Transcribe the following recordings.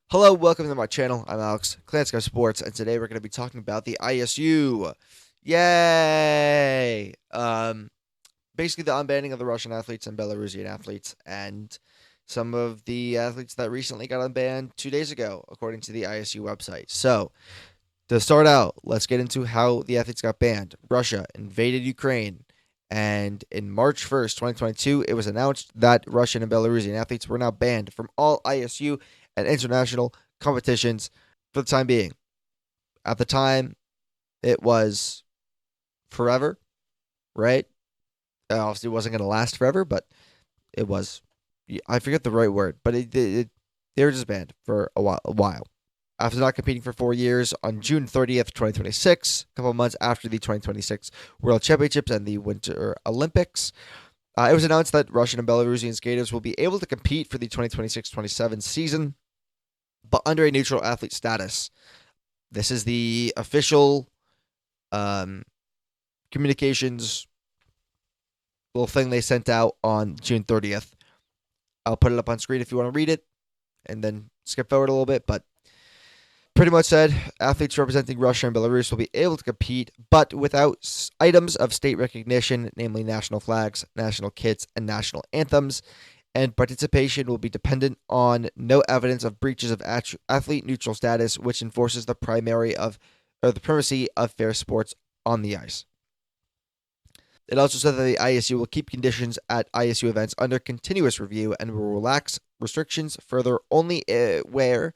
Hello, welcome to my channel. I'm Alexandra Sports, and today we're going to be talking about the ISU. Yay! Basically the unbanning of the Russian athletes and Belarusian athletes, and some of the athletes that recently got unbanned 2 days ago, according to the ISU website. So, to start out, let's get into how the athletes got banned. Russia invaded Ukraine, and in March 1st, 2022, it was announced that Russian and Belarusian athletes were now banned from all ISU and international competitions for the time being. At the time, it was forever, right? Obviously, it wasn't going to last forever, but it was. I forget the right word, but they were just banned for a while. After not competing for 4 years, on June 30th, 2026, a couple of months after the 2026 World Championships and the Winter Olympics, it was announced that Russian and Belarusian skaters will be able to compete for the 2026-27 season, but under a neutral athlete status. This is the official communications little thing they sent out on June 30th. I'll put it up on screen if you want to read it, and then skip forward a little bit, but pretty much said athletes representing Russia and Belarus will be able to compete, but without items of state recognition, namely national flags, national kits, and national anthems, and participation will be dependent on no evidence of breaches of athlete neutral status, which enforces the primacy of fair sports on the ice. It also said that the ISU will keep conditions at ISU events under continuous review and will relax restrictions further only where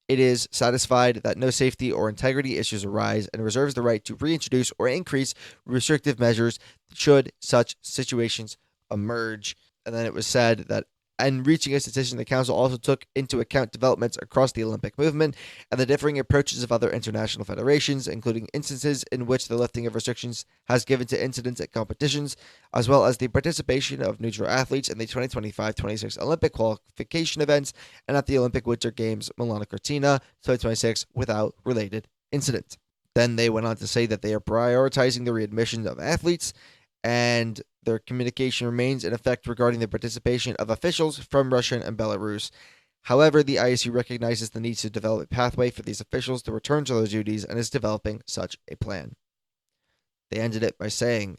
it is satisfied that no safety or integrity issues arise, and reserves the right to reintroduce or increase restrictive measures should such situations emerge. And then it was said that in reaching its decision, the council also took into account developments across the Olympic movement and the differing approaches of other international federations, including instances in which the lifting of restrictions has given to incidents at competitions, as well as the participation of neutral athletes in the 2025-26 Olympic qualification events and at the Olympic Winter Games Milano Cortina 2026 without related incident. Then they went on to say that they are prioritizing the readmission of athletes, and their communication remains in effect regarding the participation of officials from Russia and Belarus. However, the ISU recognizes the need to develop a pathway for these officials to return to their duties and is developing such a plan. They ended it by saying,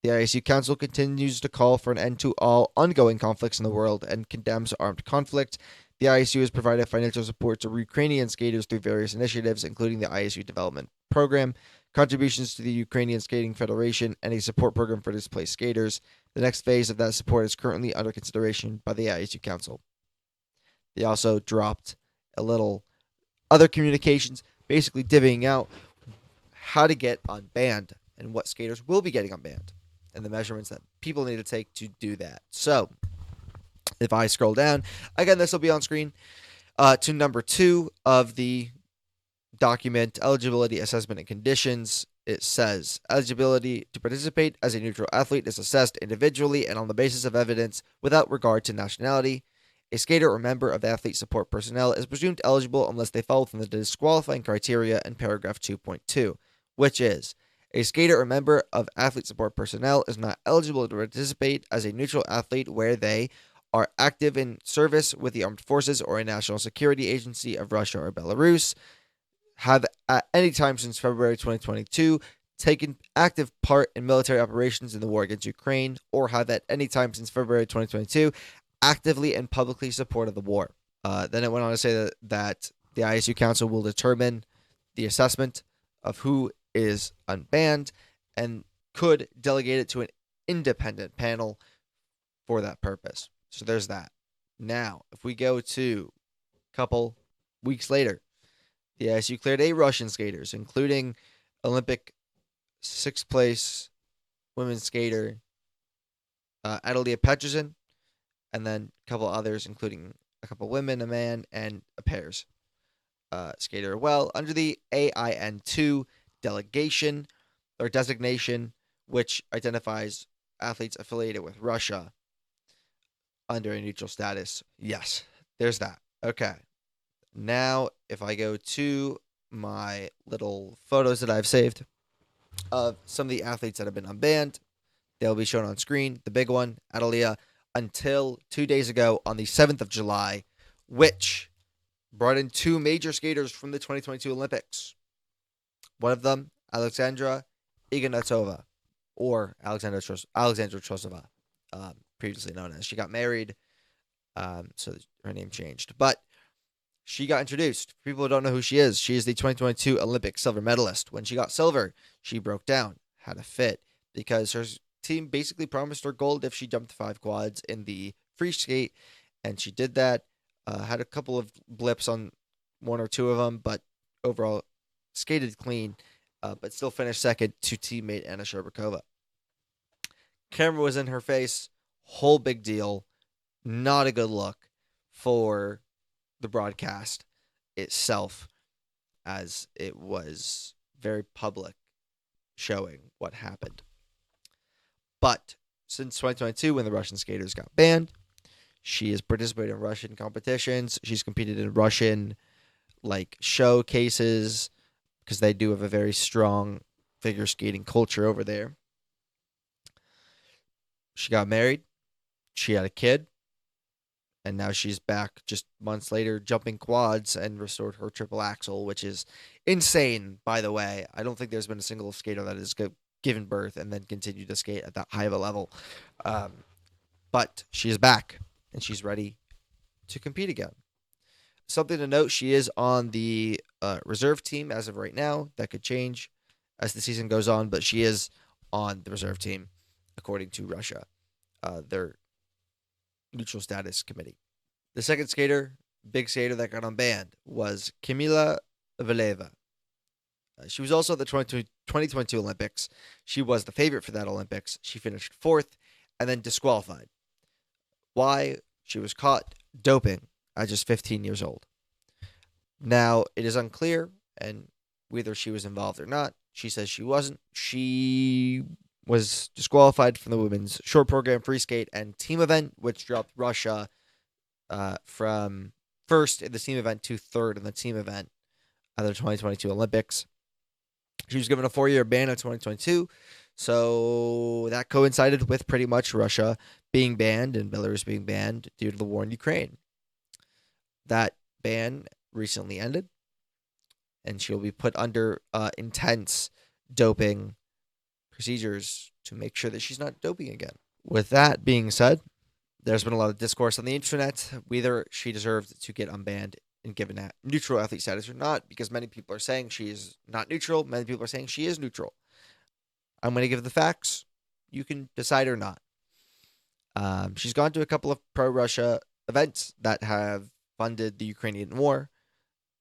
the ISU Council continues to call for an end to all ongoing conflicts in the world and condemns armed conflict. The ISU has provided financial support to Ukrainian skaters through various initiatives, including the ISU Development Program, contributions to the Ukrainian Skating Federation, and a support program for displaced skaters. The next phase of that support is currently under consideration by the ISU Council. They also dropped a little other communications, basically divvying out how to get unbanned and what skaters will be getting unbanned and the measurements that people need to take to do that. So, if I scroll down, again, this will be on screen, to number 2 of the document, eligibility, assessment, and conditions. It says eligibility to participate as a neutral athlete is assessed individually and on the basis of evidence without regard to nationality. A skater or member of athlete support personnel is presumed eligible unless they fall within the disqualifying criteria in paragraph 2.2, which is a skater or member of athlete support personnel is not eligible to participate as a neutral athlete where they are active in service with the armed forces or a national security agency of Russia or Belarus, have at any time since February 2022 taken active part in military operations in the war against Ukraine, or have at any time since February 2022 actively and publicly supported the war. Then it went on to say that the ISU Council will determine the assessment of who is unbanned and could delegate it to an independent panel for that purpose. So there's that. Now, if we go to a couple weeks later, the ISU cleared 8 Russian skaters, including Olympic 6th place women's skater Adelia Petrosyan, and then a couple others, including a couple women, a man, and a pairs skater. Well, under the AIN2 delegation or designation, which identifies athletes affiliated with Russia under a neutral status. Yes, there's that. Okay. Now, if I go to my little photos that I've saved of some of the athletes that have been unbanned, they'll be shown on screen. The big one, Adelia, until 2 days ago on the 7th of July, which brought in two major skaters from the 2022 Olympics. One of them, Alexandra Ignatova, or Alexandra Trusova, previously known as. She got married, so her name changed. But she got introduced. People who don't know who she is the 2022 Olympic silver medalist. When she got silver, she broke down, had a fit, because her team basically promised her gold if she jumped 5 quads in the free skate, and she did that. Had a couple of blips on one or two of them, but overall skated clean, but still finished second to teammate Anna Sherbakova. Camera was in her face, whole big deal. Not a good look for the broadcast itself, as it was very public showing what happened. But since 2022, when the Russian skaters got banned, she has participated in Russian competitions. She's competed in Russian showcases, because they do have a very strong figure skating culture over there. She got married. She had a kid. And now she's back just months later jumping quads and restored her triple axel, which is insane, by the way. I don't think there's been a single skater that has given birth and then continued to skate at that high of a level. But she's back, and she's ready to compete again. Something to note, she is on the reserve team as of right now. That could change as the season goes on, but she is on the reserve team, according to Russia, their neutral status committee. The second skater, big skater that got unbanned, was Kamila Valieva. She was also at the 2022 Olympics. She was the favorite for that Olympics. She finished 4th and then disqualified. Why? She was caught doping at just 15 years old. Now, it is unclear, and whether she was involved or not. She says she wasn't. She was disqualified from the women's short program, free skate, and team event, which dropped Russia from first in the team event to third in the team event at the 2022 Olympics. She was given a 4-year ban in 2022, so that coincided with pretty much Russia being banned and Belarus being banned due to the war in Ukraine. That ban recently ended, and she'll be put under intense doping procedures to make sure that she's not doping again. With that being said, there's been a lot of discourse on the internet whether she deserved to get unbanned and given a neutral athlete status or not, because many people are saying she is not neutral. Many people are saying she is neutral. I'm going to give the facts. You can decide or not. She's gone to a couple of pro-Russia events that have funded the Ukrainian war,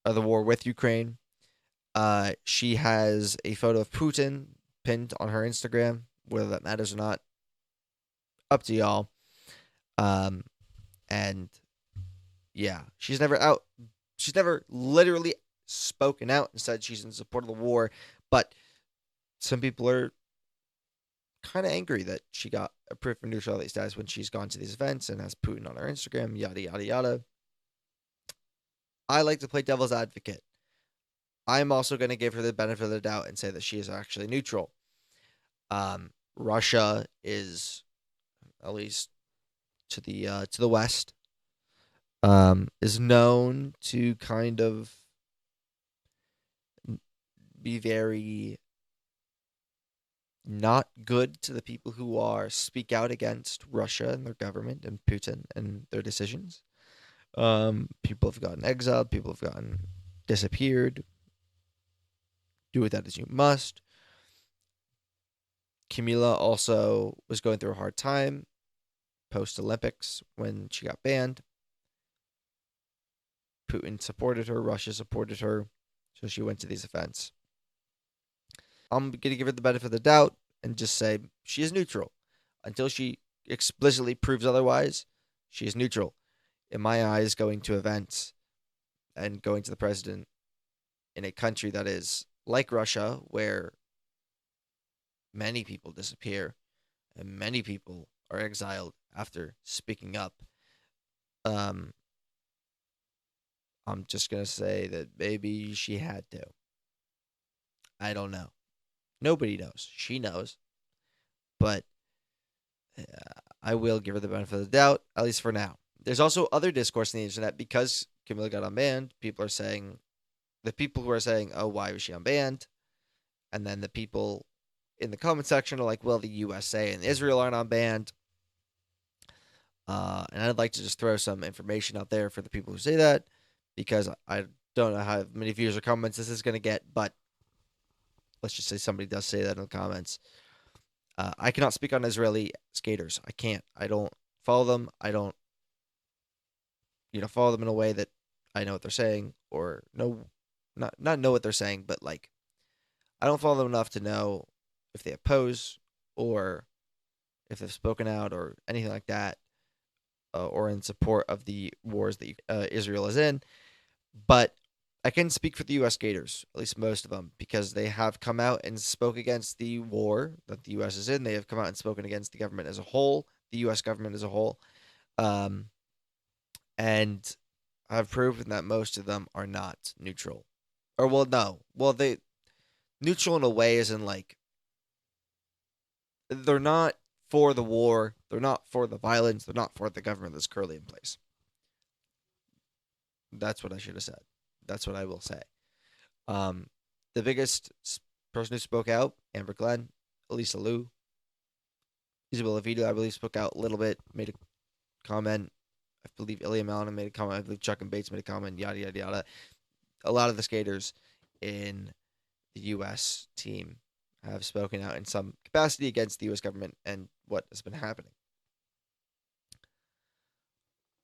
or the war with Ukraine. She has a photo of Putin pinned on her Instagram. Whether that matters or not, up to y'all. And yeah, she's never literally spoken out and said she's in support of the war, but some people are kind of angry that she got approved for neutrality status when she's gone to these events and has Putin on her Instagram, yada, yada, yada. I like to play devil's advocate. I'm also going to give her the benefit of the doubt and say that she is actually neutral. Russia is, at least to the west, is known to kind of be very not good to the people who speak out against Russia and their government and Putin and their decisions. People have gotten exiled. People have gotten disappeared. Do with that as you must. Kamila also was going through a hard time post-Olympics when she got banned. Putin supported her. Russia supported her. So she went to these events. I'm going to give her the benefit of the doubt and just say she is neutral. Until she explicitly proves otherwise, she is neutral. In my eyes, going to events and going to the president in a country that is like Russia, where many people disappear and many people are exiled after speaking up, I'm just going to say that maybe she had to. I don't know. Nobody knows. She knows. But I will give her the benefit of the doubt, at least for now. There's also other discourse on the internet because Kamila got unbanned, people are saying, the people who are saying, oh, why was she unbanned? And then the people in the comment section are like, well, the USA and Israel aren't unbanned. And I'd like to just throw some information out there for the people who say that, because I don't know how many views or comments this is going to get, but let's just say somebody does say that in the comments. I cannot speak on Israeli skaters. I can't. I don't follow them. I don't, follow them in a way that I know what they're saying, or not know what they're saying, but like, I don't follow them enough to know if they oppose or if they've spoken out or anything like that, or in support of the wars that Israel is in. But I can speak for the U.S. skaters, at least most of them, because they have come out and spoke against the war that the U.S. is in. They have come out and spoken against the government as a whole, the U.S. government as a whole. And I've proven that most of them are not neutral. Or, well, no. Well, they neutral in a way is in like, they're not for the war, they're not for the violence, they're not for the government that's currently in place. That's what I should have said. That's what I will say. The biggest person who spoke out, Amber Glenn, Elisa Liu, Isabella Vito, I believe, spoke out a little bit, made a comment. I believe Ilya Malin made a comment. I believe Chuck and Bates made a comment, yada, yada, yada. A lot of the skaters in the U.S. team have spoken out in some capacity against the U.S. government and what has been happening.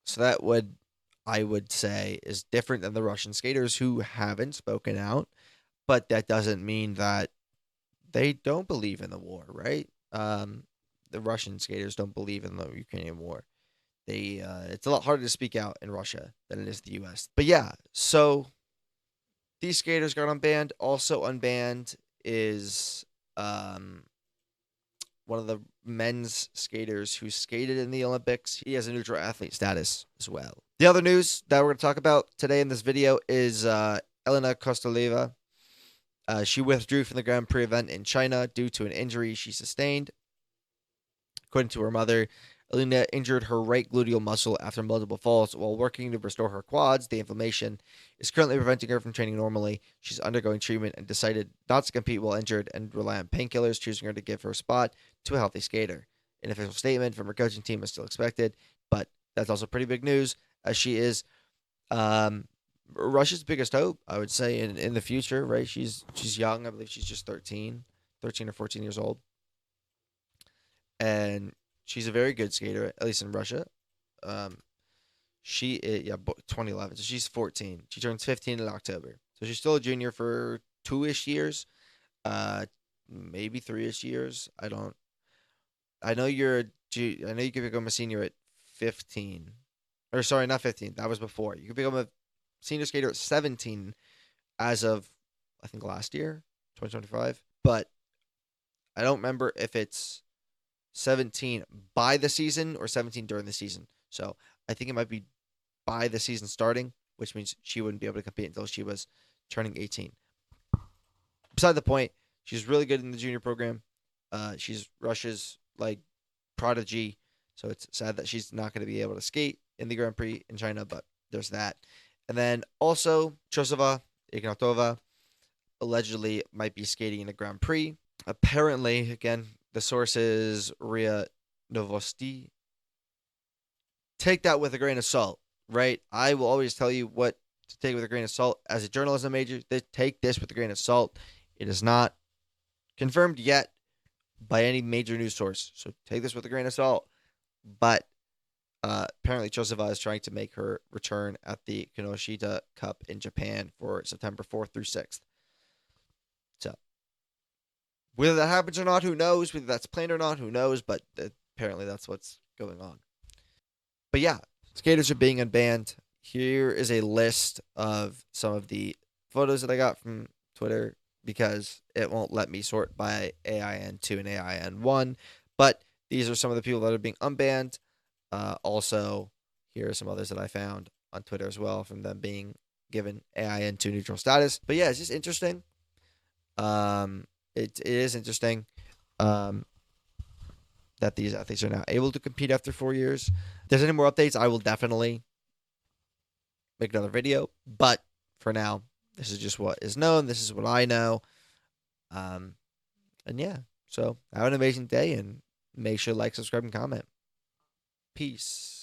So that I would say, is different than the Russian skaters who haven't spoken out, but that doesn't mean that they don't believe in the war, right? The Russian skaters don't believe in the Ukrainian war. It's a lot harder to speak out in Russia than it is the U.S. But yeah, so these skaters got unbanned. Also unbanned is one of the men's skaters who skated in the Olympics. He has a neutral athlete status as well. The other news that we're going to talk about today in this video is Elena Kostyleva. She withdrew from the Grand Prix event in China due to an injury she sustained. According to her mother, Elena injured her right gluteal muscle after multiple falls while working to restore her quads. The inflammation is currently preventing her from training normally. She's undergoing treatment and decided not to compete while injured and rely on painkillers, choosing her to give her spot to a healthy skater. An official statement from her coaching team is still expected, but that's also pretty big news, as she is Russia's biggest hope, I would say, in the future, right? She's young. I believe she's just 13 or 14 years old. And she's a very good skater, at least in Russia. She is, 2011. So she's 14. She turns 15 in October. So she's still a junior for 2-ish years, maybe 3-ish years. I know you could become a senior at 15. Or sorry, not 15. That was before. You could become a senior skater at 17 as of, I think, last year, 2025. But I don't remember if it's 17 by the season or 17 during the season. So I think it might be by the season starting, which means she wouldn't be able to compete until she was turning 18. Beside the point, she's really good in the junior program. She's Russia's prodigy. So it's sad that she's not going to be able to skate in the Grand Prix in China, but there's that. And then also Trusova, Ignatova, allegedly might be skating in the Grand Prix. Apparently, again, the source is RIA Novosti. Take that with a grain of salt, right? I will always tell you what to take with a grain of salt. As a journalism major, take this with a grain of salt. It is not confirmed yet by any major news source, so take this with a grain of salt. But apparently, Trusova is trying to make her return at the Kinoshita Cup in Japan for September 4th through 6th. So, whether that happens or not, who knows? Whether that's planned or not, who knows? But apparently, that's what's going on. But yeah, skaters are being unbanned. Here is a list of some of the photos that I got from Twitter, because it won't let me sort by AIN2 and AIN1. But these are some of the people that are being unbanned. Also, here are some others that I found on Twitter as well, from them being given AIN2 neutral status. But yeah, it's just interesting. It is interesting that these athletes are now able to compete after 4 years. If there's any more updates, I will definitely make another video. But for now, this is just what is known. This is what I know. And yeah, so have an amazing day and make sure to like, subscribe, and comment. Peace.